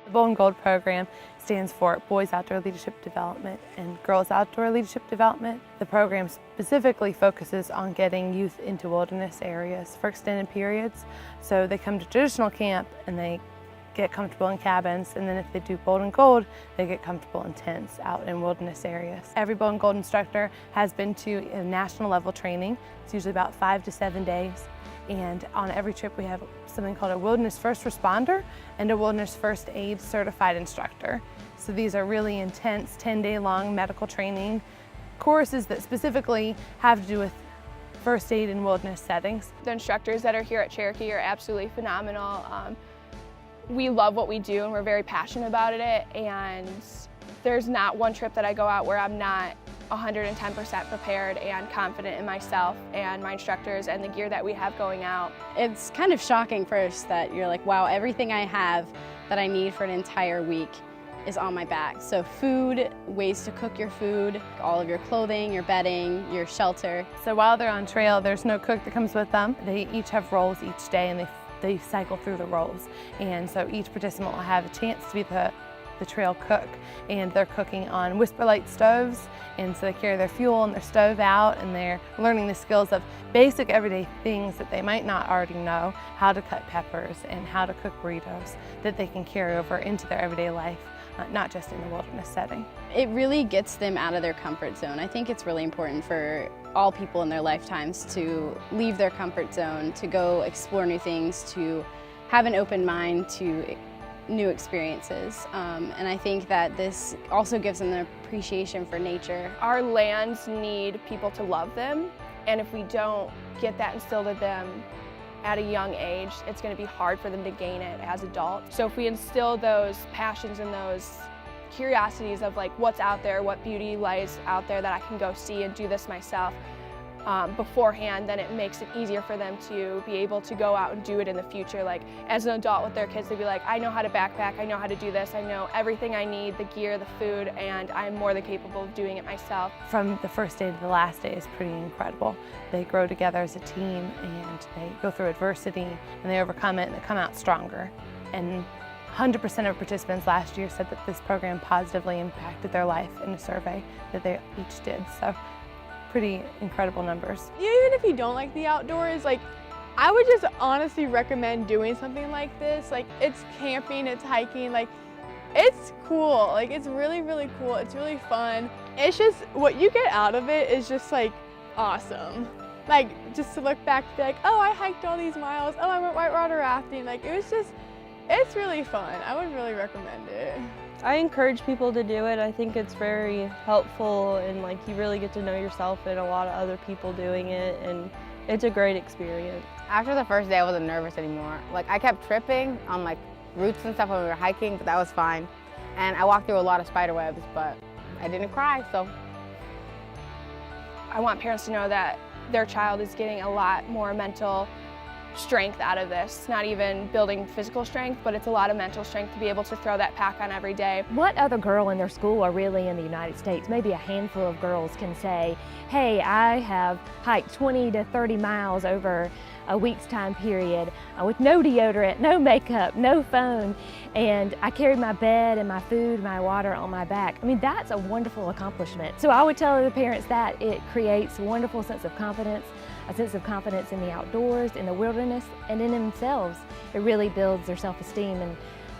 The Bold and Gold program stands for Boys Outdoor Leadership Development and Girls Outdoor Leadership Development. The program specifically focuses on getting youth into wilderness areas for extended periods. So they come to traditional camp and they get comfortable in cabins, and then if they do Bold and Gold, they get comfortable in tents out in wilderness areas. Every Bold and Gold instructor has been to a national level training. It's usually about 5 to 7 days. And on every trip we have something called a Wilderness First Responder and a Wilderness First Aid certified instructor. So these are really intense 10-day long medical training courses that specifically have to do with first aid in wilderness settings. The instructors that are here at Cherokee are absolutely phenomenal. We love what we do and we're very passionate about it, and there's not one trip that I go out where I'm not 110% prepared and confident in myself and my instructors and the gear that we have going out. It's kind of shocking first that you're like, wow, everything I have that I need for an entire week is on my back. So food, ways to cook your food, all of your clothing, your bedding, your shelter. So while they're on trail, there's no cook that comes with them. They each have roles each day and they cycle through the roles. And so each participant will have a chance to be the trail cook, and they're cooking on Whisper Light stoves, and so they carry their fuel and their stove out, and they're learning the skills of basic everyday things that they might not already know, how to cut peppers and how to cook burritos that they can carry over into their everyday life, not just in the wilderness setting. It really gets them out of their comfort zone. I think it's really important for all people in their lifetimes to leave their comfort zone, to go explore new things, to have an open mind to new experiences, and I think that this also gives them an appreciation for nature. Our lands need people to love them, and if we don't get that instilled in them at a young age, it's going to be hard for them to gain it as adults. So if we instill those passions and those curiosities of like what's out there, what beauty lies out there that I can go see and do this myself beforehand, then it makes it easier for them to be able to go out and do it in the future. Like as an adult with their kids, they'd be like, I know how to backpack, I know how to do this, I know everything I need, the gear, the food, and I'm more than capable of doing it myself. From the first day to the last day is pretty incredible. They grow together as a team and they go through adversity and they overcome it and they come out stronger. And 100% of participants last year said that this program positively impacted their life in a survey that they each did. So pretty incredible numbers. Even if you don't like the outdoors, like I would just honestly recommend doing something like this. Like it's camping, it's hiking, like it's cool. Like it's really, really cool. It's really fun. It's just what you get out of it is just like awesome. Like just to look back and be like, oh, I hiked all these miles. Oh, I went whitewater rafting. Like it's really fun. I would really recommend it. I encourage people to do it. I think it's very helpful, and like you really get to know yourself and a lot of other people doing it, and it's a great experience. After the first day I wasn't nervous anymore. Like I kept tripping on like roots and stuff when we were hiking, but that was fine. And I walked through a lot of spider webs, but I didn't cry, so. I want parents to know that their child is getting a lot more mental strength out of this. Not even building physical strength, but it's a lot of mental strength to be able to throw that pack on every day. What other girl in their school, or really in the United States, maybe a handful of girls can say, hey, I have hiked 20 to 30 miles over a week's time period with no deodorant, no makeup, no phone, and I carried my bed and my food, my water on my back. I mean, that's a wonderful accomplishment. So I would tell the parents that it creates a wonderful sense of confidence, a sense of confidence in the outdoors, in the wilderness, and in themselves. It really builds their self-esteem, and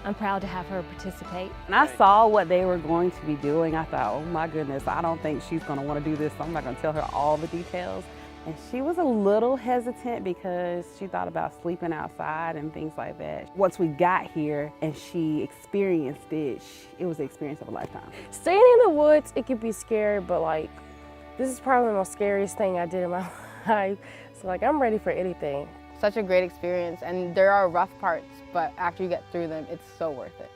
I'm proud to have her participate. When I saw what they were going to be doing, I thought, oh my goodness, I don't think she's going to want to do this, so I'm not going to tell her all the details. And she was a little hesitant because she thought about sleeping outside and things like that. Once we got here and she experienced it, it was the experience of a lifetime. Staying in the woods, it can be scary, but like, this is probably the most scariest thing I did in my life. So like, I'm ready for anything. Such a great experience, and there are rough parts, but after you get through them, it's so worth it.